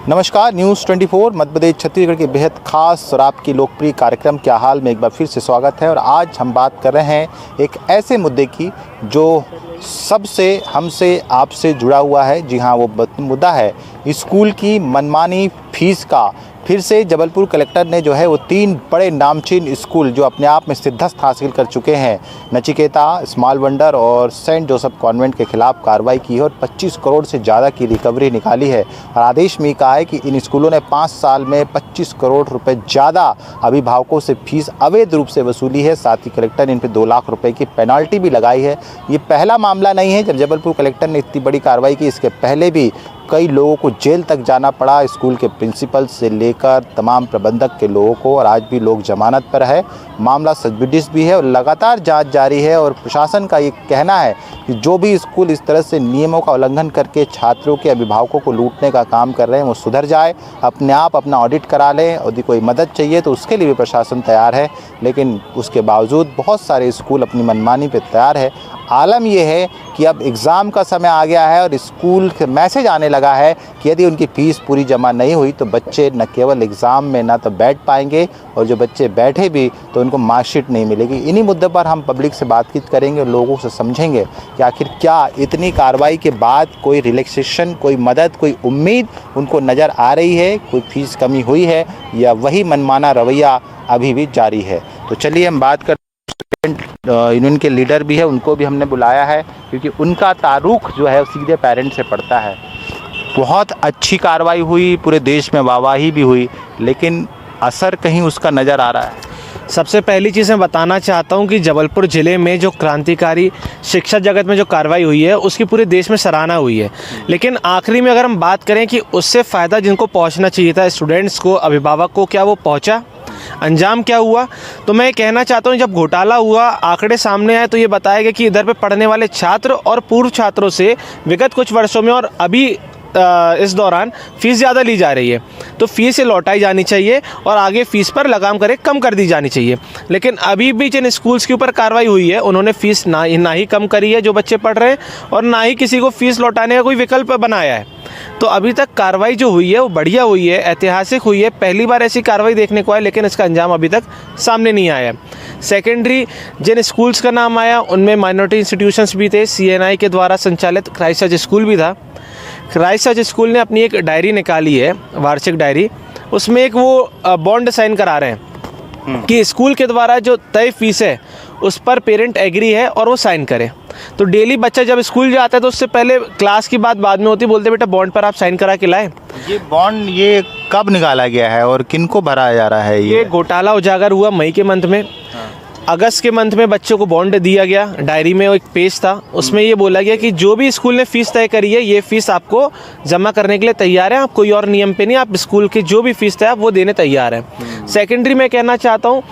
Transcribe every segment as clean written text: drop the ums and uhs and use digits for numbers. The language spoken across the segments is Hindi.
नमस्कार, न्यूज़ 24 मध्य प्रदेश छत्तीसगढ़ के बेहद खास और आपकी लोकप्रिय कार्यक्रम क्या हाल में एक बार फिर से स्वागत है। और आज हम बात कर रहे हैं एक ऐसे मुद्दे की जो सबसे हमसे आपसे जुड़ा हुआ है। जी हाँ, वो मुद्दा है स्कूल की मनमानी फीस का। फिर से जबलपुर कलेक्टर ने जो है वो 3 बड़े नामचीन स्कूल जो अपने आप में सिद्धस्त हासिल कर चुके हैं, नचिकेता, स्मॉल वंडर और सेंट जोसेफ कॉन्वेंट के खिलाफ कार्रवाई की है और 25 करोड़ से ज़्यादा की रिकवरी निकाली है। और आदेश में कहा है कि इन स्कूलों ने 5 साल में 25 करोड़ रुपए ज़्यादा अभिभावकों से फीस अवैध रूप से वसूली है। साथ ही कलेक्टर ने इन पर 2 लाख रुपए की पेनाल्टी भी लगाई है। ये पहला मामला नहीं है जब जबलपुर कलेक्टर ने इतनी बड़ी कार्रवाई की। इसके पहले भी कई लोगों को जेल तक जाना पड़ा, स्कूल के प्रिंसिपल से लेकर तमाम प्रबंधक के लोगों को, और आज भी लोग जमानत पर है। मामला सस्पिशियस भी है और लगातार जांच जारी है। और प्रशासन का ये कहना है कि जो भी स्कूल इस तरह से नियमों का उल्लंघन करके छात्रों के अभिभावकों को लूटने का काम कर रहे हैं वो सुधर जाए, अपने आप अपना ऑडिट करा लें। और यदि कोई मदद चाहिए तो उसके लिए भी प्रशासन तैयार है, लेकिन उसके बावजूद बहुत सारे स्कूल अपनी मनमानी पर तैयार है। आलम यह है कि अब एग्ज़ाम का समय आ गया है और स्कूल से मैसेज आने लगा है कि यदि उनकी फ़ीस पूरी जमा नहीं हुई तो बच्चे न केवल एग्ज़ाम में ना तो बैठ पाएंगे, और जो बच्चे बैठे भी तो उनको मार्कशीट नहीं मिलेगी। इन्हीं मुद्दे पर हम पब्लिक से बातचीत करेंगे और लोगों से समझेंगे कि आखिर क्या इतनी कार्रवाई के बाद कोई रिलैक्सेशन, कोई मदद, कोई उम्मीद उनको नज़र आ रही है, कोई फ़ीस कमी हुई है या वही मनमाना रवैया अभी भी जारी है। तो चलिए हम बात कर यूनियन के लीडर भी है, उनको भी हमने बुलाया है क्योंकि उनका तारुख जो है सीधे पेरेंट्स से पड़ता है। बहुत अच्छी कार्रवाई हुई, पूरे देश में वाहवाही भी हुई, लेकिन असर कहीं उसका नज़र आ रहा है। सबसे पहली चीज़ मैं बताना चाहता हूं कि जबलपुर ज़िले में जो क्रांतिकारी शिक्षा जगत में जो कार्रवाई हुई है उसकी पूरे देश में सराहना हुई है। लेकिन आखिरी में अगर हम बात करें कि उससे फ़ायदा जिनको पहुंचना चाहिए था, स्टूडेंट्स को, अभिभावक को, क्या वो पहुंचा? अंजाम क्या हुआ? तो मैं कहना चाहता हूं जब घोटाला हुआ, आंकड़े सामने आए तो ये बताया गया कि इधर पे पढ़ने वाले छात्र और पूर्व छात्रों से विगत कुछ वर्षों में और अभी इस दौरान फ़ीस ज़्यादा ली जा रही है। तो फ़ीस लौटाई जानी चाहिए और आगे फ़ीस पर लगाम कम कर दी जानी चाहिए। लेकिन अभी भी जिन स्कूल्स के ऊपर कार्रवाई हुई है उन्होंने फ़ीस ना ही कम करी है जो बच्चे पढ़ रहे हैं, और ना ही किसी को फ़ीस लौटाने का कोई विकल्प बनाया है। तो अभी तक कार्रवाई जो हुई है वो बढ़िया हुई है, ऐतिहासिक हुई है। पहली बार ऐसी कार्रवाई देखने को आया, लेकिन इसका अंजाम अभी तक सामने नहीं आया। सेकेंडरी जिन स्कूल्स का नाम आया उनमें माइनॉरिटी इंस्टीट्यूशंस भी थे। CNI के द्वारा संचालित क्राइस्ट चर्च स्कूल भी था। क्राइस्ट चर्च स्कूल ने अपनी एक डायरी निकाली है, वार्षिक डायरी। उसमें एक वो बॉन्ड साइन करा रहे हैं कि स्कूल के द्वारा जो तय फीस है उस पर पेरेंट एग्री है और वो साइन करे। तो डेली बच्चा जब स्कूल जाता है तो उससे पहले क्लास की बात बाद में होती, बोलते बेटा बॉन्ड पर आप साइन करा के लाए। ये बॉन्ड ये कब निकाला गया है और किनको भरा जा रहा है? ये घोटाला उजागर हुआ मई के मंथ में। अगस्त के मंथ में बच्चों को बॉन्ड दिया गया। डायरी में एक पेज था, उसमें ये बोला गया कि जो भी स्कूल ने फ़ीस तय करी है ये फ़ीस आपको जमा करने के लिए तैयार है, आप कोई और नियम पे नहीं, आप स्कूल की जो भी फ़ीस तय आप वो देने तैयार है। सेकेंडरी में कहना चाहता हूँ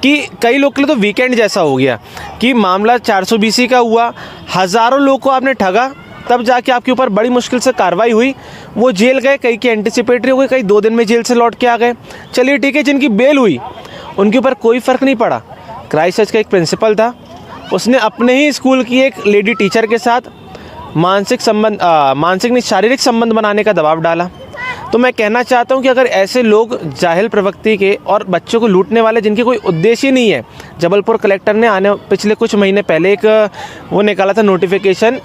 कि कई लोग के लिए तो वीकेंड जैसा हो गया कि मामला 420 का हुआ, हज़ारों लोग को आपने ठगा, तब जाके आपके ऊपर बड़ी मुश्किल से कार्रवाई हुई। वो जेल गए, कई की एंटिसिपेटरी हो गई, कई 2 दिन में जेल से लौट के आ गए। चलिए ठीक है, जिनकी बेल हुई उनके ऊपर कोई फ़र्क नहीं पड़ा। क्राइस्ट चर्च का एक प्रिंसिपल था, उसने अपने ही स्कूल की एक लेडी टीचर के साथ शारीरिक संबंध बनाने का दबाव डाला। तो मैं कहना चाहता हूं कि अगर ऐसे लोग जाहिल प्रवृत्ति के और बच्चों को लूटने वाले जिनके कोई उद्देश्य ही नहीं है, जबलपुर कलेक्टर ने पिछले कुछ महीने पहले एक वो निकाला था नोटिफिकेशन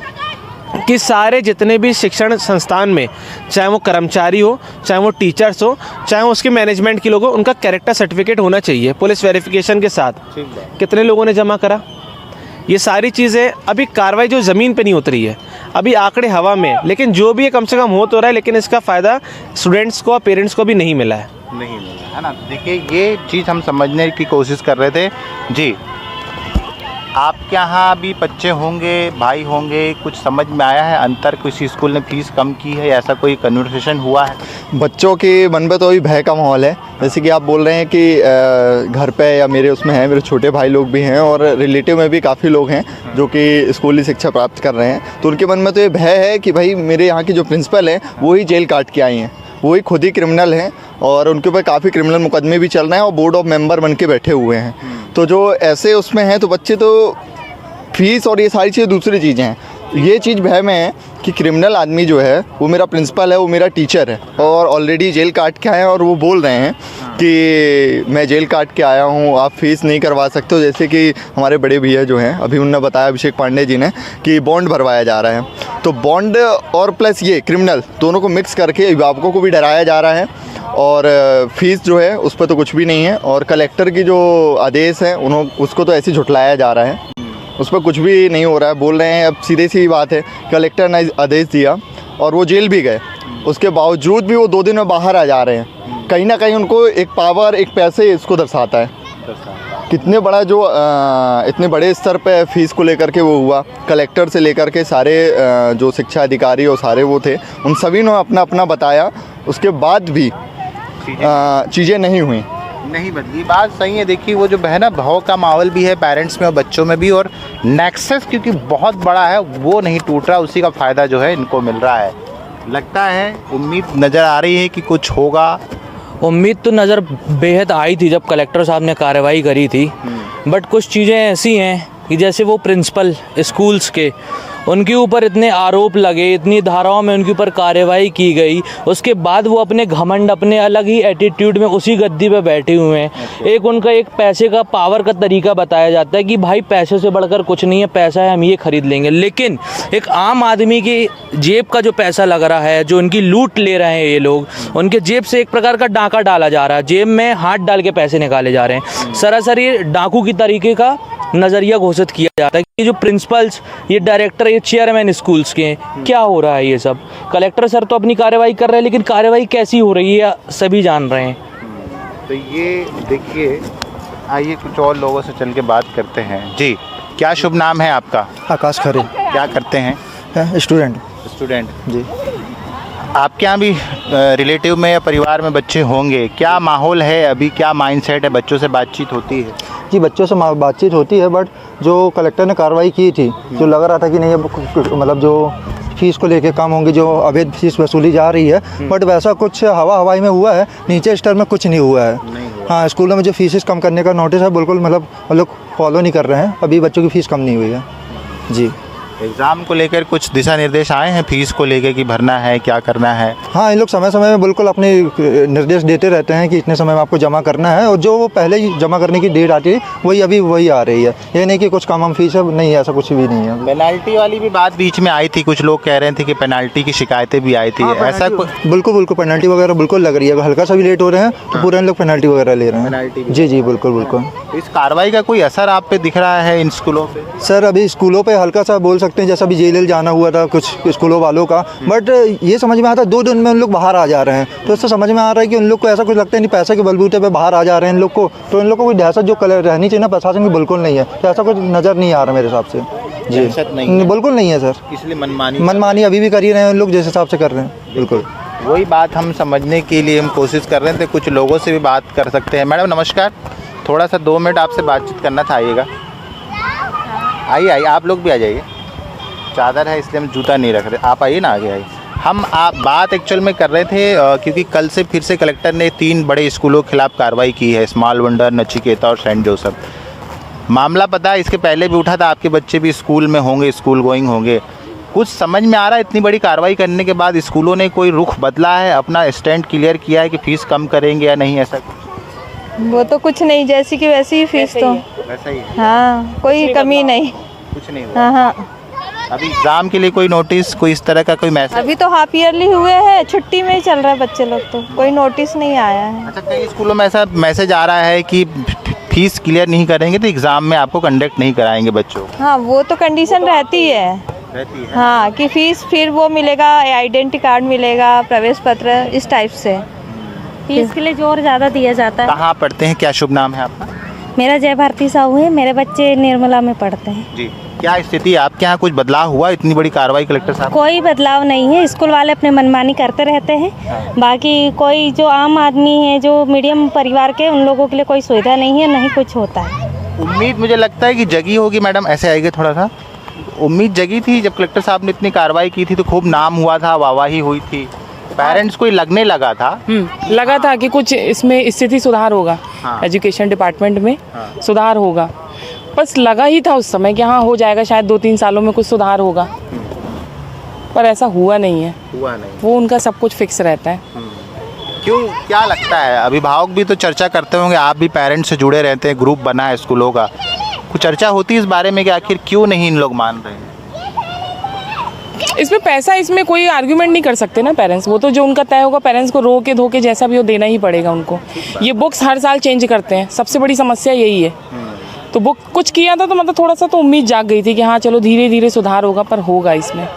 कि सारे जितने भी शिक्षण संस्थान में, चाहे वो कर्मचारी हो, चाहे वो टीचर्स हो, चाहे वो उसके मैनेजमेंट के लोग हो, उनका कैरेक्टर सर्टिफिकेट होना चाहिए पुलिस वेरिफिकेशन के साथ। कितने लोगों ने जमा करा? ये सारी चीज़ें अभी कार्रवाई जो ज़मीन पे नहीं उतरी है, अभी आंकड़े हवा में, लेकिन जो भी है कम से कम हो तो रहा है, लेकिन इसका फ़ायदा स्टूडेंट्स को और पेरेंट्स को भी नहीं मिला है। है ना। देखिए, ये चीज़ हम समझने की कोशिश कर रहे थे। जी, आपके यहाँ भी बच्चे होंगे, भाई होंगे, कुछ समझ में आया है अंतर? किसी स्कूल ने फीस कम की है, ऐसा कोई कन्वर्सेशन हुआ है? बच्चों के मन में तो अभी भय का माहौल है। जैसे कि आप बोल रहे हैं कि घर पे या मेरे उसमें है, मेरे छोटे भाई लोग भी हैं और रिलेटिव में भी काफ़ी लोग हैं जो कि स्कूली शिक्षा प्राप्त कर रहे हैं। तो उनके मन में तो ये भय है कि भाई मेरे यहाँ की जो प्रिंसिपल हैं वो ही जेल काट के आई हैं, वो ही खुद ही क्रिमिनल हैं और उनके ऊपर काफ़ी क्रिमिनल मुकदमे भी चल रहे हैं और बोर्ड ऑफ मेंबर बन के बैठे हुए हैं। तो जो ऐसे उसमें हैं तो बच्चे तो फीस और ये सारी चीज़ें दूसरी चीज़ें हैं। ये चीज़ भय में है कि क्रिमिनल आदमी जो है वो मेरा प्रिंसिपल है, वो मेरा टीचर है और ऑलरेडी जेल काट के आए हैं और वो बोल रहे हैं कि मैं जेल काट के आया हूँ, आप फीस नहीं करवा सकते हो। जैसे कि हमारे बड़े भैया जो हैं, अभी उन्होंने बताया अभिषेक पांडे जी ने, कि बॉन्ड भरवाया जा रहा है। तो बॉन्ड और प्लस ये क्रिमिनल दोनों को मिक्स करके अभिभावकों को भी डराया जा रहा है और फीस जो है उस पर तो कुछ भी नहीं है। और कलेक्टर की जो आदेश है उसको तो ऐसे झुठलाया जा रहा है, उस पर कुछ भी नहीं हो रहा है। बोल रहे हैं, अब सीधे सी बात है, कलेक्टर ने आदेश दिया और वो जेल भी गए, उसके बावजूद भी वो 2 दिन में बाहर आ जा रहे हैं। कहीं ना कहीं उनको एक पावर, एक पैसे इसको दर्शाता है। कितने बड़ा जो इतने बड़े स्तर पे फीस को लेकर के वो हुआ, कलेक्टर से लेकर के सारे जो शिक्षा अधिकारी और सारे वो थे, उन सभी ने अपना अपना बताया, उसके बाद भी चीज़ें नहीं बदली। बात सही है। देखिए वो जो है ना, भाव का माहौल भी है पेरेंट्स में और बच्चों में भी, और नेक्सस क्योंकि बहुत बड़ा है वो नहीं टूट रहा, उसी का फ़ायदा जो है इनको मिल रहा है। लगता है उम्मीद नज़र आ रही है कि कुछ होगा। उम्मीद तो नज़र बेहद आई थी जब कलेक्टर साहब ने कार्रवाई करी थी, बट कुछ चीज़ें ऐसी हैं कि जैसे वो प्रिंसिपल स्कूल्स के, उनके ऊपर इतने आरोप लगे, इतनी धाराओं में उनके ऊपर कार्रवाई की गई, उसके बाद वो अपने घमंड, अपने अलग ही एटीट्यूड में उसी गद्दी पे बैठे हुए हैं। एक उनका एक पैसे का पावर का तरीका बताया जाता है कि भाई पैसे से बढ़कर कुछ नहीं है, पैसा है हम ये खरीद लेंगे। लेकिन एक आम आदमी की जेब का जो पैसा लग रहा है, जो उनकी लूट ले रहे हैं ये लोग, उनके जेब से एक प्रकार का डाका डाला जा रहा है, जेब में हाथ डाल के पैसे निकाले जा रहे हैं। सरासर ये डाकू की तरीके का नज़रिया घोषित किया जाता है कि जो प्रिंसिपल्स, ये डायरेक्टर, ये चेयरमैन स्कूल्स के हैं, क्या हो रहा है ये सब। कलेक्टर सर तो अपनी कार्रवाई कर रहे हैं, लेकिन कार्रवाई कैसी हो रही है सभी जान रहे हैं। तो ये देखिए, आइए कुछ और लोगों से चल के बात करते हैं। जी, क्या शुभ नाम है आपका? आकाश खरे। क्या करते हैं? स्टूडेंट जी। आपके यहाँ भी रिलेटिव में या परिवार में बच्चे होंगे, क्या माहौल है अभी, क्या माइंडसेट है, बच्चों से बातचीत होती है? जी, बच्चों से बातचीत होती है, बट जो कलेक्टर ने कार्रवाई की थी, जो लग रहा था कि नहीं, अब मतलब जो फीस को लेके काम होंगे, जो अवैध फीस वसूली जा रही है, बट वैसा कुछ हवाई में हुआ है, नीचे स्तर में कुछ नहीं हुआ है। हाँ, स्कूलों में जो फीसेस कम करने का नोटिस है, बिल्कुल मतलब वो लोग फॉलो नहीं कर रहे हैं, अभी बच्चों की फ़ीस कम नहीं हुई है। जी। एग्ज़ाम को लेकर कुछ दिशा निर्देश आए हैं फीस को लेकर कि भरना है, क्या करना है? हाँ, इन लोग समय समय में बिल्कुल अपने निर्देश देते रहते हैं कि इतने समय में आपको जमा करना है, और जो वो पहले ही जमा करने की डेट आती है वही आ रही है। ये नहीं कि कुछ कम हम फीस है, नहीं, ऐसा कुछ भी नहीं है। पेनाल्टी वाली भी बात बीच में आई थी, कुछ लोग कह रहे थे कि पेनाल्टी की शिकायतें भी आई थी। हाँ, ऐसा बिल्कुल पेनाल्टी वगैरह बिल्कुल लग रही है। अगर हल्का सा भी लेट हो रहे हैं तो पूरे इन लोग पेनाल्टी वगैरह ले रहे हैं। जी, बिल्कुल। इस कार्रवाई का कोई असर आप पे दिख रहा है इन स्कूलों पे? सर, अभी स्कूलों पे हल्का सा बोल सकते हैं, जैसा अभी जेल जाना हुआ था कुछ स्कूलों वालों का, बट ये समझ में आता है 2 दिन में उन लोग बाहर आ जा रहे हैं। तो इससे समझ में आ रहा है कि उन लोग को ऐसा कुछ लगता है नहीं, पैसे के बलबूते पे बाहर आ जा रहे हैं इन लोग को, तो इन लोग को कोई दहशत जो रहनी चाहिए ना प्रशासन की, बिल्कुल नहीं है। तो ऐसा कुछ नज़र नहीं आ रहा मेरे हिसाब से। जी, बिल्कुल नहीं है सर। इसलिए मनमानी अभी भी कर ही रहे हैं उन लोग, जिस हिसाब से कर रहे हैं। बिल्कुल वही बात हम समझने के लिए हम कोशिश कर रहे थे, कुछ लोगों से भी बात कर सकते हैं। मैडम नमस्कार, थोड़ा सा 2 मिनट आपसे बातचीत करना था, आइएगा। आइए, आप लोग भी आ जाइए। चादर है इसलिए हम जूता नहीं रख रहे, आप आइए ना, आगे आइए। हम आप बात एक्चुअल में कर रहे थे क्योंकि कल से फिर से कलेक्टर ने 3 बड़े स्कूलों के खिलाफ कार्रवाई की है, स्मॉल वंडर, नचिकेता और सेंट जोसेफ। मामला पता है, इसके पहले भी उठा था, आपके बच्चे भी स्कूल में होंगे, स्कूल गोइंग होंगे। कुछ समझ में आ रहा है इतनी बड़ी कार्रवाई करने के बाद स्कूलों ने कोई रुख बदला है, अपना स्टैंड क्लियर किया है कि फ़ीस कम करेंगे या नहीं? ऐसा कुछ? वो तो कुछ नहीं, जैसी की वैसी ही फीस तो वैसा ही है। हाँ, कोई कमी नहीं, कुछ नहीं हुआ। हाँ। अभी एग्ज़ाम के लिए कोई नोटिस, कोई इस तरह का कोई मैसेज? अभी तो हाफ ईयरली हुए हैं, छुट्टी में ही चल रहा है बच्चे लोग, तो कोई नोटिस नहीं आया है। अच्छा, कई स्कूलों में ऐसा मैसेज आ रहा है कि फीस क्लियर नहीं करेंगे तो एग्ज़ाम में आपको कंडक्ट नहीं कराएंगे बच्चों को। हाँ, वो तो कंडीशन रहती है। हाँ, कि फीस फिर वो मिलेगा, आइडेंटिटी कार्ड मिलेगा, प्रवेश पत्र, इस टाइप से। फीस के लिए जोर ज़्यादा दिया जाता है। कहाँ पढ़ते हैं, क्या शुभ नाम है आपका? मेरा जय भारती साहू है, मेरे बच्चे निर्मला में पढ़ते हैं। जी, क्या स्थिति है आपके यहाँ? कुछ बदलाव हुआ, इतनी बड़ी कार्रवाई कलेक्टर साहब? कोई बदलाव नहीं है, स्कूल वाले अपने मनमानी करते रहते हैं। बाकी कोई जो आम आदमी है, जो मीडियम परिवार के, उन लोगों के लिए कोई सुविधा नहीं है, नहीं कुछ होता है। उम्मीद मुझे लगता है कि जगी होगी। मैडम ऐसे आएगी थोड़ा सा, उम्मीद जगी थी जब कलेक्टर साहब ने इतनी कार्रवाई की थी, तो खूब नाम हुआ था, वाहवाही हुई थी, पेरेंट्स को लगने लगा था लगा था कि कुछ इसमें स्थिति सुधार होगा। हाँ। एजुकेशन डिपार्टमेंट में हाँ। सुधार होगा, बस लगा ही था उस समय कि हाँ हो जाएगा, शायद 2-3 सालों में कुछ सुधार होगा। पर ऐसा हुआ नहीं है। हुआ नहीं। वो उनका सब कुछ फिक्स रहता है। क्यों, क्या लगता है? अभिभावक भी तो चर्चा करते होंगे, आप भी पेरेंट्स से जुड़े रहते हैं, ग्रुप बना है स्कूलों का, कुछ चर्चा होती है इस बारे में कि आखिर क्यों नहीं इन लोग मान रहे हैं? इसमें पैसा, इसमें कोई आर्ग्यूमेंट नहीं कर सकते ना पेरेंट्स। वो तो जो उनका तय होगा, पेरेंट्स को रो के धो के जैसा भी वो देना ही पड़ेगा उनको। ये बुक्स हर साल चेंज करते हैं, सबसे बड़ी समस्या यही है। तो बुक कुछ किया था तो मतलब थोड़ा सा तो उम्मीद जाग गई थी कि हाँ चलो धीरे धीरे सुधार होगा, पर होगा इसमें।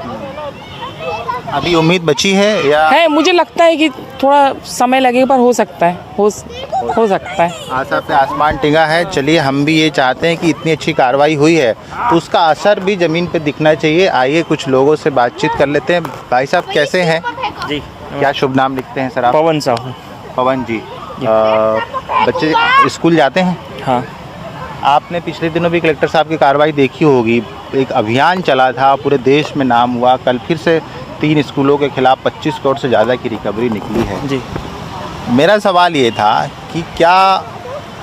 अभी उम्मीद बची है या है, मुझे लगता है कि थोड़ा समय लगेगा, पर हो सकता है, हो सकता है। आशा पे आसमान टिका है। चलिए, हम भी ये चाहते हैं कि इतनी अच्छी कार्रवाई हुई है तो उसका असर भी ज़मीन पे दिखना चाहिए। आइए कुछ लोगों से बातचीत कर लेते हैं। भाई साहब कैसे हैं जी? क्या शुभ नाम लिखते हैं सर आप? पवन साहू। पवन जी, बच्चे स्कूल जाते हैं? हाँ। आपने पिछले दिनों भी कलेक्टर साहब की कार्रवाई देखी होगी, एक अभियान चला था, पूरे देश में नाम हुआ। कल फिर से 3 स्कूलों के खिलाफ 25 करोड़ से ज़्यादा की रिकवरी निकली है जी। मेरा सवाल ये था कि क्या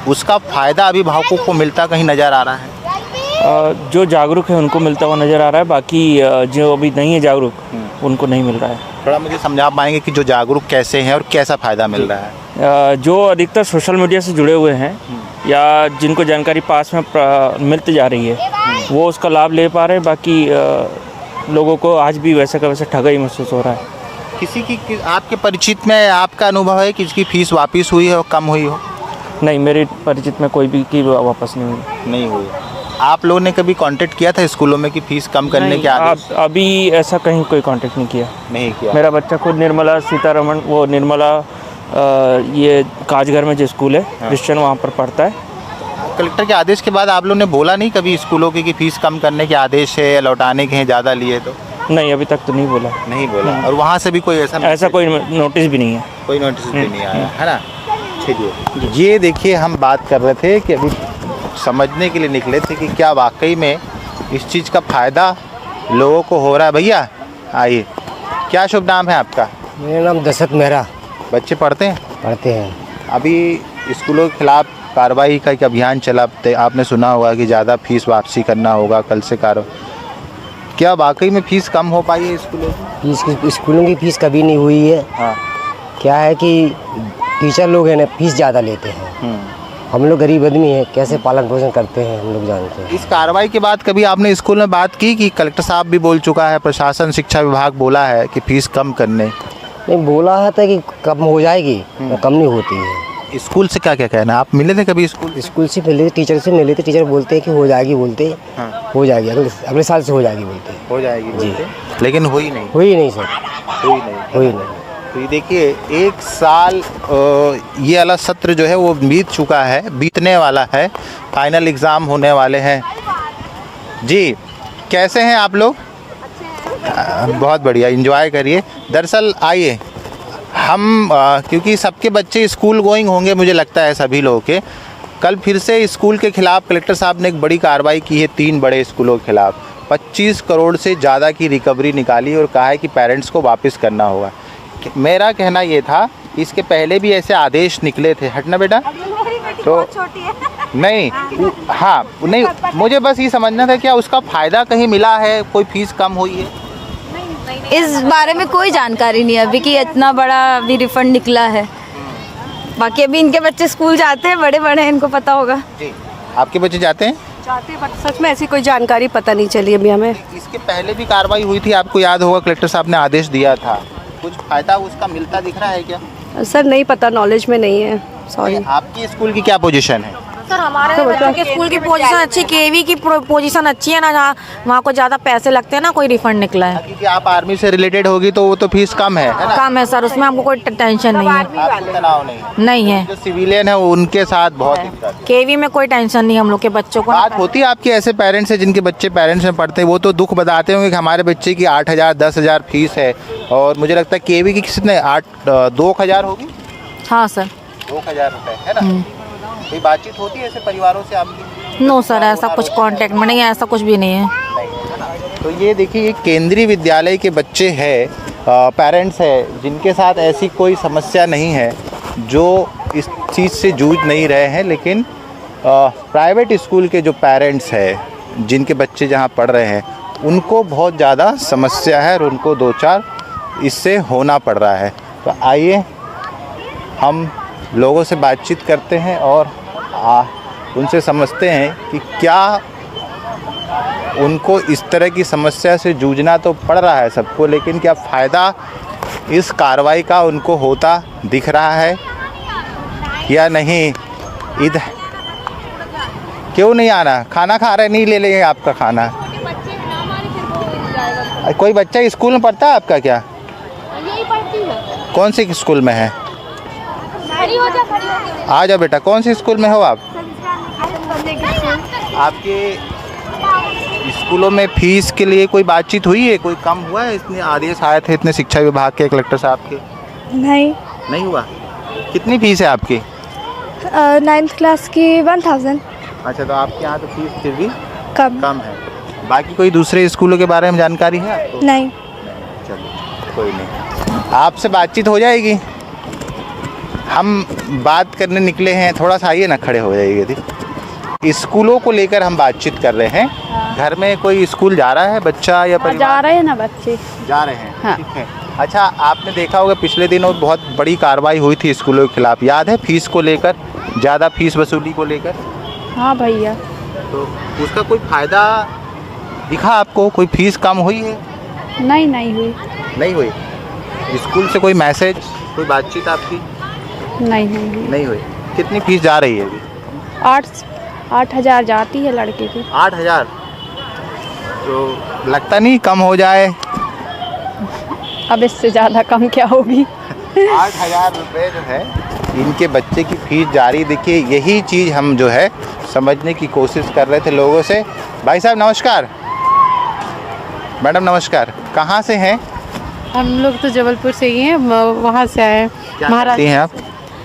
उसका फ़ायदा अभिभावकों को मिलता कहीं नज़र आ रहा है? जो जागरूक है उनको मिलता हुआ नज़र आ रहा है, बाकी जो अभी नहीं है जागरूक उनको नहीं मिल रहा है। थोड़ा मुझे समझा पाएंगे कि जो जागरूक कैसे हैं और कैसा फ़ायदा मिल रहा है? जो अधिकतर सोशल मीडिया से जुड़े हुए हैं या जिनको जानकारी पास में मिलती जा रही है वो उसका लाभ ले पा रहे हैं। बाकी लोगों को आज भी वैसे का वैसे ठगा ही महसूस हो रहा है। किसी की आपके परिचित में आपका अनुभव है कि इसकी फ़ीस वापस हुई है और कम हुई हो? नहीं, मेरे परिचित में कोई भी की वापस नहीं हुई। नहीं हुई। आप लोगों ने कभी कांटेक्ट किया था स्कूलों में कि फ़ीस कम करने के आदेश? अभी ऐसा कहीं कोई कांटेक्ट नहीं किया। नहीं किया। मेरा बच्चा खुद निर्मला सीतारमण, वो निर्मला ये काजगर में जो स्कूल है क्रिश्चियन, वहाँ पर पढ़ता है। कलेक्टर के आदेश के बाद आप लोगों ने बोला नहीं कभी स्कूलों की कि फ़ीस कम करने के आदेश है या लौटाने के हैं ज़्यादा लिए तो? नहीं, अभी तक तो नहीं बोला। नहीं बोला। और वहाँ से भी कोई ऐसा कोई नोटिस भी नहीं है। कोई नोटिस भी नहीं आया है ना? चलिए, ये देखिए, हम बात कर रहे थे कि अभी समझने के लिए निकले थे कि क्या वाकई में इस चीज़ का फ़ायदा लोगों को हो रहा है। भैया आइए, क्या शुभ नाम है आपका? मेरा नाम दशरथ मेहरा। बच्चे पढ़ते हैं? पढ़ते हैं। अभी स्कूलों के खिलाफ कार्रवाई का एक अभियान चला, आपने सुना होगा कि ज़्यादा फीस वापसी करना होगा कल से क्या वाकई में फ़ीस कम हो पाई है स्कूलों की? स्कूलों की फ़ीस कभी नहीं हुई है। हाँ। क्या है कि टीचर लोग हैं ना, फीस ज़्यादा लेते हैं। हम लोग गरीब आदमी हैं, कैसे पालन पोषण करते हैं हम लोग जानते हैं। इस कार्रवाई के बाद कभी आपने स्कूल में बात की कि कलेक्टर साहब भी बोल चुका है, प्रशासन शिक्षा विभाग बोला है कि फ़ीस कम करने? नहीं, बोला है था कि कम हो जाएगी, कम नहीं होती है। स्कूल से क्या क्या कहना है? आप मिले थे कभी स्कूल से मिले, टीचर से मिले थे। टीचर बोलते हैं कि हो जाएगी, बोलते हो जाएगी, अगले साल से हो जाएगी बोलते हैं। हो जाएगी जी, लेकिन हुई नहीं। हुई नहीं सर, हुई नहीं। तो ये देखिए, 1 साल ये वाला सत्र जो है वो बीत चुका है, बीतने वाला है, फाइनल एग्ज़ाम होने वाले हैं। जी, कैसे हैं आप लोग? बहुत बढ़िया, एंजॉय करिए। दरअसल आइए हम क्योंकि सबके बच्चे स्कूल गोइंग होंगे, मुझे लगता है सभी लोगों के, कल फिर से स्कूल के खिलाफ कलेक्टर साहब ने एक बड़ी कार्रवाई की है 3 बड़े स्कूलों के खिलाफ। 25 करोड़ से ज़्यादा की रिकवरी निकाली और कहा है कि पेरेंट्स को वापस करना होगा। मेरा कहना ये था, इसके पहले भी ऐसे आदेश निकले थे। हटना बेटा। तो नहीं, हाँ नहीं, मुझे बस ये समझना था क्या उसका फ़ायदा कहीं मिला है, कोई फ़ीस कम हुई है? इस बारे में कोई जानकारी नहीं है अभी कि इतना बड़ा भी रिफंड निकला है। बाकी अभी इनके बच्चे स्कूल जाते हैं, बड़े बड़े हैं, इनको पता होगा। जी, आपके बच्चे जाते हैं? जाते हैं, बट सच में ऐसी कोई जानकारी पता नहीं चली अभी हमें। इसके पहले भी कार्रवाई हुई थी, आपको याद होगा, कलेक्टर साहब ने आदेश दिया था। कुछ फ़ायदा उसका मिलता दिख रहा है क्या? सर नहीं पता, नॉलेज में नहीं है, सॉरी। आपकी स्कूल की क्या पोजीशन है? सर हमारे बच्चों के स्कूल की पोजीशन अच्छी, केवी की पोजीशन अच्छी है ना, जहाँ वहाँ को ज़्यादा पैसे लगते हैं ना, कोई रिफंड निकला है। क्योंकि आप आर्मी से रिलेटेड होगी तो वो तो फीस कम है ना? कम है सर, उसमें हमको कोई टेंशन नहीं है। आपको तनाव नहीं है। जो सिविलियन है उनके साथ बहुत दिक्कत। केवी में कोई टेंशन नहीं हम लोग के बच्चों को। बात होती है आपके ऐसे पेरेंट्स हैं जिनके बच्चे पेरेंट्स में पढ़ते हैं, वो तो दुख बताते होंगे कि हमारे बच्चे की 8,000 10,000 फीस है, और मुझे लगता है केवी की कितने 2,000 होगी? हाँ सर, 2,000 रुपये है ना? कोई बातचीत होती है ऐसे परिवारों से आपकी? नो सर, ऐसा कुछ कांटेक्ट में नहीं है, ऐसा कुछ भी नहीं है। तो ये देखिए, ये केंद्रीय विद्यालय के बच्चे हैं, पेरेंट्स हैं जिनके साथ ऐसी कोई समस्या नहीं है, जो इस चीज़ से जूझ नहीं रहे हैं। लेकिन प्राइवेट स्कूल के जो पेरेंट्स हैं जिनके बच्चे जहाँ पढ़ रहे हैं, उनको बहुत ज़्यादा समस्या है और उनको दो चार इससे होना पड़ रहा है। तो आइए हम लोगों से बातचीत करते हैं और उनसे समझते हैं कि क्या उनको इस तरह की समस्या से जूझना तो पड़ रहा है सबको, लेकिन क्या फ़ायदा इस कार्रवाई का उनको होता दिख रहा है या नहीं। इधर क्यों नहीं आना, खाना खा रहे नहीं, ले लेंगे आपका खाना। कोई बच्चा स्कूल में पढ़ता है आपका क्या? यही पढ़ती है। कौन सी स्कूल में है? आ जाओ बेटा, कौन सी स्कूल में हो आप? आपके स्कूलों में फीस के लिए कोई बातचीत हुई है, कोई कम हुआ है? इतने आदेश आए थे इतने शिक्षा विभाग के, कलेक्टर साहब के? नहीं हुआ। कितनी फीस है आपकी? 9th क्लास की 1000। अच्छा, तो आपके यहाँ तो फीस फिर भी कम है। बाकी कोई दूसरे स्कूलों के बारे में जानकारी है आपको? नहीं। चलो कोई नहीं, आपसे बातचीत हो जाएगी। हम बात करने निकले हैं, थोड़ा सा आइए ना, खड़े हो जाइए यदि। स्कूलों को लेकर हम बातचीत कर रहे हैं। घर में कोई स्कूल जा रहा है बच्चा या परिवार? जा रहे हैं ना बच्चे। जा रहे हैं। हाँ। ठीक है। अच्छा, आपने देखा होगा पिछले दिनों बहुत बड़ी कार्रवाई हुई थी स्कूलों के खिलाफ, याद है? फीस को लेकर, ज़्यादा फीस वसूली को लेकर। हाँ भैया। तो उसका कोई फ़ायदा दिखा आपको? कोई फीस कम हुई है? नहीं हुई। नहीं हुई। स्कूल से कोई मैसेज, कोई बातचीत आपकी? नहीं हुई। कितनी फीस जा रही है अभी? 8,000 जाती है लड़के की। 8,000। तो लगता नहीं कम हो जाए? अब इससे ज़्यादा कम क्या होगी? 8,000 रुपये जो है इनके बच्चे की फीस जारी। देखिए, यही चीज़ हम जो है समझने की कोशिश कर रहे थे लोगों से। भाई साहब नमस्कार। मैडम नमस्कार, कहाँ से हैं? हम लोग तो जबलपुर से ही हैं, वहाँ से आए हैं। क्या करती हैं आप?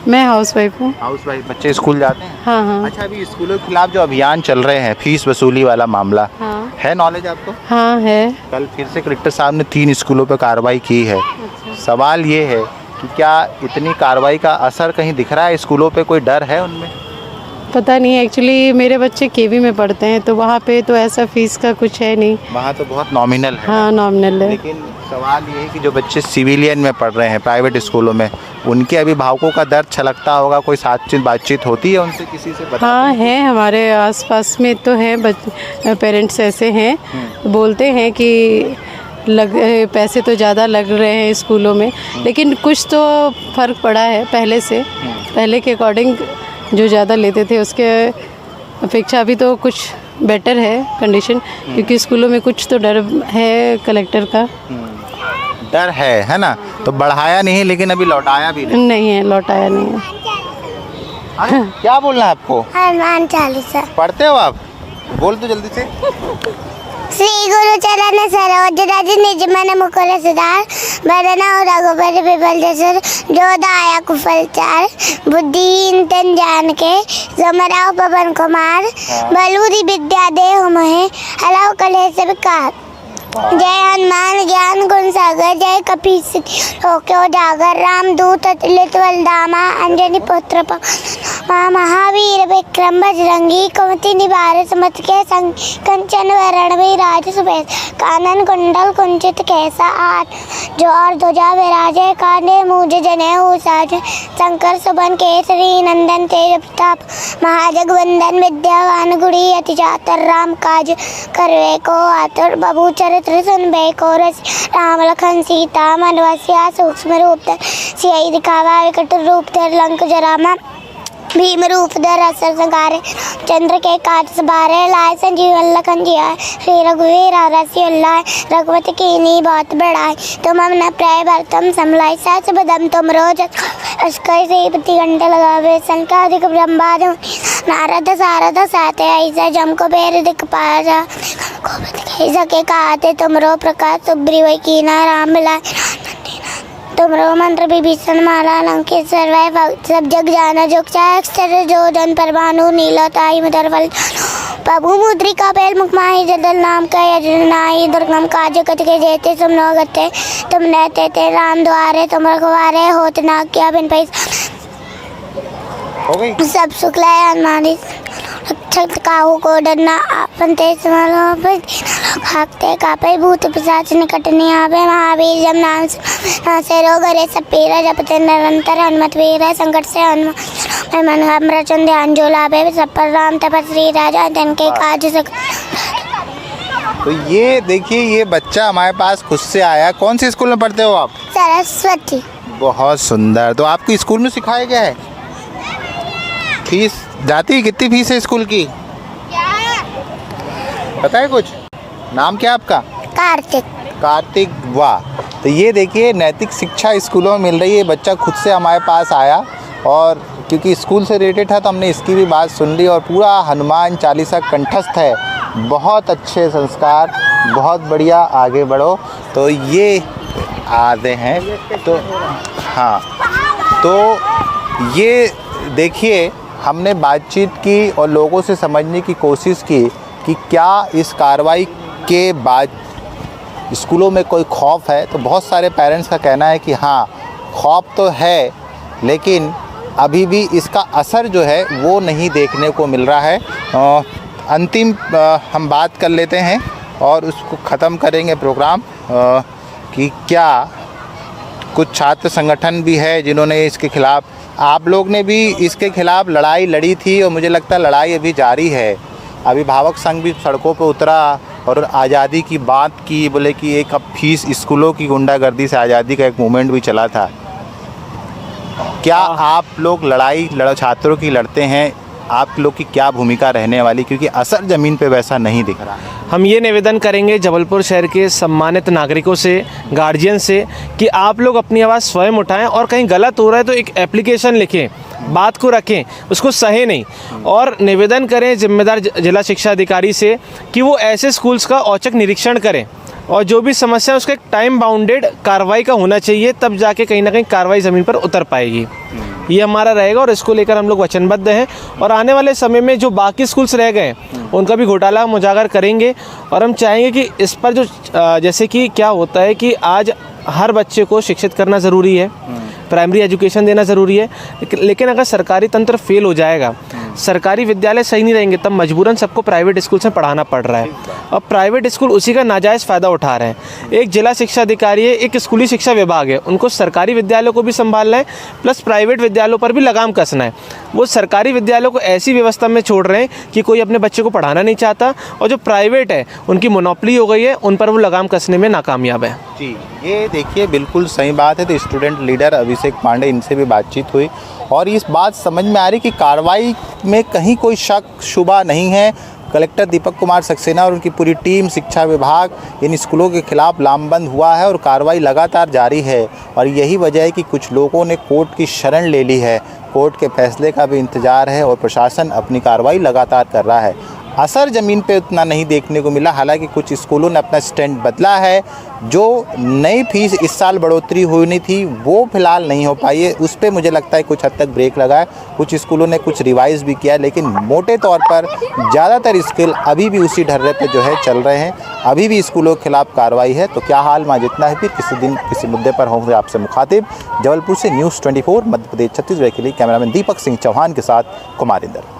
मैं हाउस वाइफ हूँ। House wife. बच्चे स्कूल जाते हैं? हाँ। अच्छा, अभी स्कूलों के खिलाफ जो अभियान चल रहे हैं, फीस वसूली वाला मामला, है नॉलेज आपको? हाँ है। कल फिर से कलेक्टर साहब ने 3 स्कूलों पर कार्रवाई की है। सवाल ये है कि क्या इतनी कार्रवाई का असर कहीं दिख रहा है स्कूलों पे? कोई डर है उनमें? पता नहीं, एक्चुअली मेरे बच्चे केवी में पढ़ते हैं तो वहाँ पे तो ऐसा फीस का कुछ है नहीं। वहाँ तो बहुत नॉमिनल है। हाँ नॉमिनल है। लेकिन सवाल ये है कि जो बच्चे सिविलियन में पढ़ रहे हैं प्राइवेट स्कूलों में, उनके अभिभावकों का दर्द छलकता होगा। कोई बातचीत होती है उनसे, किसी से बताते? हाँ है, हमारे आसपास में तो है पेरेंट्स ऐसे हैं, बोलते हैं कि पैसे तो ज़्यादा लग रहे हैं स्कूलों में, लेकिन कुछ तो फ़र्क पड़ा है पहले से। पहले के अकॉर्डिंग जो ज़्यादा लेते थे उसके अपेक्षा अभी तो कुछ बेटर है कंडीशन, क्योंकि स्कूलों में कुछ तो डर है कलेक्टर का। डर है ना? तो बढ़ाया नहीं, लेकिन अभी लौटाया भी नहीं है, लौटाया नहीं है। क्या बोलना है आपको? हनुमान चालीसा पढ़ते हो आप? बोल तो जल्दी से। श्री गुरु चरण सरोज रज निज मन मुकुर सुधार, बरना रघुबर बिमल जसुर, जो दाया कुफल चार, बुद्धिहीन तन जान के, समराव पवन कुमार, बलूरी विद्या देहु मोहे, हलाओ कलेश विकार। जय हनुमान ज्ञान गुण सागर, जय कपीस लोके उजागर, रामदूत अतुलित बलधामा, अंजनी पुत्र महावीर विक्रम बजरंगी, कुमति निवार सुमति के संग, कंचन वरण विराज सुबेद, कानन कुंडल कुंचित कैसा आठ, जोर ध्वजा विराजे, कांधे मूज जनेऊ साज, शंकर सुबन केसरी नंदन तेज प्रताप, महाजगवंदन विद्यावान गुणी अति जातर, राम काज करवे को आतुर, बबू चरित्र सुनबे को रस, राम लखन सीता मन बसिया, सूक्ष्म रूप धर सियाई दिखावा, विकट रूप धर लंक जरामा, भीम रूप धर असर संगारे, चंद्र के काज सवारे, लाए संजीवन लखन जिया, श्री रघुवीर रसि उल्लाय, रघुपति कीन्ही बहुत बड़ाई, तुम हमने प्राय भरतम समलाई, सहस बदम तुम रोज अस्कर श्रीपति घंटे लगावे, संकाधिक ब्रह्माद नारद सारद साते, ऐसा जम को बेर दिख पाया, सके कहते तुमरो प्रकाश सुग्रीव कीना, राम मिलाए तुमरो मंत्र विभीषण माला, लंकेश सर्वै सब जग जाना, जुग चाहे अक्षर जो जन परमाणु, नीला ताई मदर बल प्रभु मुद्रिका बेल मुख माही, जदल नाम का यजनाई, दुर्गम काज कच के जेते तुम नो गते, तुम रहते थे राम द्वारे, तुम रखवारे होत ना किया बिन पैसा, हो गई सब सुख लाए हनुमान छत काहू को डरना आपन तेज मालो पर खाते कापे भूत पिशाच निकट नहीं आवे महावीर जब नाम से रोग हरे सब पीरा जपते निरंतर हनुमत वीर संकट से हनुमान मन अमृतचंद ध्यान जो लाभे सब पर राम तपत श्री राजा धन के काज सक। तो ये देखिए, ये बच्चा हमारे पास खुद से आया। कौन से स्कूल में पढ़ते हो आप? सरस्वती। बहुत सुंदर। तो आपको स्कूल में सिखाया गया है? फीस जाती है? कितनी फीस है स्कूल की? पता है कुछ? नाम क्या आपका? कार्तिक। कार्तिक, वाह। तो ये देखिए, नैतिक शिक्षा स्कूलों में मिल रही है। बच्चा खुद से हमारे पास आया और क्योंकि स्कूल से रिलेटेड था तो हमने इसकी भी बात सुन ली और पूरा हनुमान चालीसा कंठस्थ है। बहुत अच्छे संस्कार, बहुत बढ़िया, आगे बढ़ो। तो ये आते हैं तो हाँ, तो ये देखिए, हमने बातचीत की और लोगों से समझने की कोशिश की कि क्या इस कार्रवाई के बाद स्कूलों में कोई खौफ है। तो बहुत सारे पेरेंट्स का कहना है कि हाँ, खौफ तो है, लेकिन अभी भी इसका असर जो है वो नहीं देखने को मिल रहा है। अंतिम हम बात कर लेते हैं और उसको ख़त्म करेंगे प्रोग्राम कि क्या कुछ छात्र संगठन भी है जिन्होंने इसके ख़िलाफ़, आप लोग ने भी इसके ख़िलाफ़ लड़ाई लड़ी थी और मुझे लगता है लड़ाई अभी जारी है। अभिभावक संघ भी सड़कों पर उतरा और आज़ादी की बात की, बोले कि एक अब फीस स्कूलों की गुंडागर्दी से आज़ादी का एक मूवमेंट भी चला था। क्या आप लोग लड़ाई छात्रों की लड़ते हैं? आप लोग की क्या भूमिका रहने वाली, क्योंकि असर ज़मीन पे वैसा नहीं दिख रहा। हम ये निवेदन करेंगे जबलपुर शहर के सम्मानित नागरिकों से, गार्जियन से, कि आप लोग अपनी आवाज़ स्वयं उठाएं और कहीं गलत हो रहा है तो एक एप्लीकेशन लिखें, बात को रखें, उसको सहे नहीं। और निवेदन करें जिम्मेदार जिला शिक्षा अधिकारी से कि वो ऐसे स्कूल्स का औचक निरीक्षण करें और जो भी समस्या है उसका एक टाइम बाउंडेड कार्रवाई का होना चाहिए, तब जाके कहीं ना कहीं कार्रवाई ज़मीन पर उतर पाएगी। ये हमारा रहेगा और इसको लेकर हम लोग वचनबद्ध हैं और आने वाले समय में जो बाकी स्कूल्स रह गए उनका भी घोटाला हम उजागर करेंगे। और हम चाहेंगे कि इस पर जो जैसे कि क्या होता है कि आज हर बच्चे को शिक्षित करना ज़रूरी है, प्राइमरी एजुकेशन देना ज़रूरी है, लेकिन अगर सरकारी तंत्र फेल हो जाएगा, सरकारी विद्यालय सही नहीं रहेंगे, तब मजबूरन सबको प्राइवेट स्कूल से पढ़ाना पड़ रहा है और प्राइवेट स्कूल उसी का नाजायज़ फ़ायदा उठा रहे हैं। एक जिला शिक्षा अधिकारी है, एक स्कूली शिक्षा विभाग है, उनको सरकारी विद्यालयों को भी संभालना है प्लस प्राइवेट विद्यालयों पर भी लगाम कसना है। वो सरकारी विद्यालयों को ऐसी व्यवस्था में छोड़ रहे हैं कि कोई अपने बच्चे को पढ़ाना नहीं चाहता और जो प्राइवेट है उनकी मोनोपोली हो गई है, उन पर वो लगाम कसने में नाकामयाब है। जी, ये देखिए बिल्कुल सही बात है। तो स्टूडेंट लीडर अभिषेक पांडे, इनसे भी बातचीत हुई और इस बात समझ में आ रही कि कार्रवाई में कहीं कोई शक शुबा नहीं है। कलेक्टर दीपक कुमार सक्सेना और उनकी पूरी टीम, शिक्षा विभाग इन स्कूलों के खिलाफ लामबंद हुआ है और कार्रवाई लगातार जारी है। और यही वजह है कि कुछ लोगों ने कोर्ट की शरण ले ली है, कोर्ट के फैसले का भी इंतज़ार है और प्रशासन अपनी कार्रवाई लगातार कर रहा है। असर ज़मीन पे उतना नहीं देखने को मिला। हालांकि कुछ स्कूलों ने अपना स्टैंड बदला है। जो नई फीस इस साल बढ़ोतरी होनी थी वो फ़िलहाल नहीं हो पाई है, उस पर मुझे लगता है कुछ हद तक ब्रेक लगा है। कुछ स्कूलों ने कुछ रिवाइज़ भी किया, लेकिन मोटे तौर पर ज़्यादातर स्कूल अभी भी उसी ढर्रे पर जो है चल रहे हैं। अभी भी स्कूलों के खिलाफ कार्रवाई है। तो क्या हाल में जितना है, फिर किसी दिन किसी मुद्दे पर होंगे आपसे मुखातिब। जबलपुर से न्यूज़ 24 मध्य प्रदेश छत्तीसगढ़ के लिए कैमरामैन दीपक सिंह चौहान के साथ कुमार इंदर।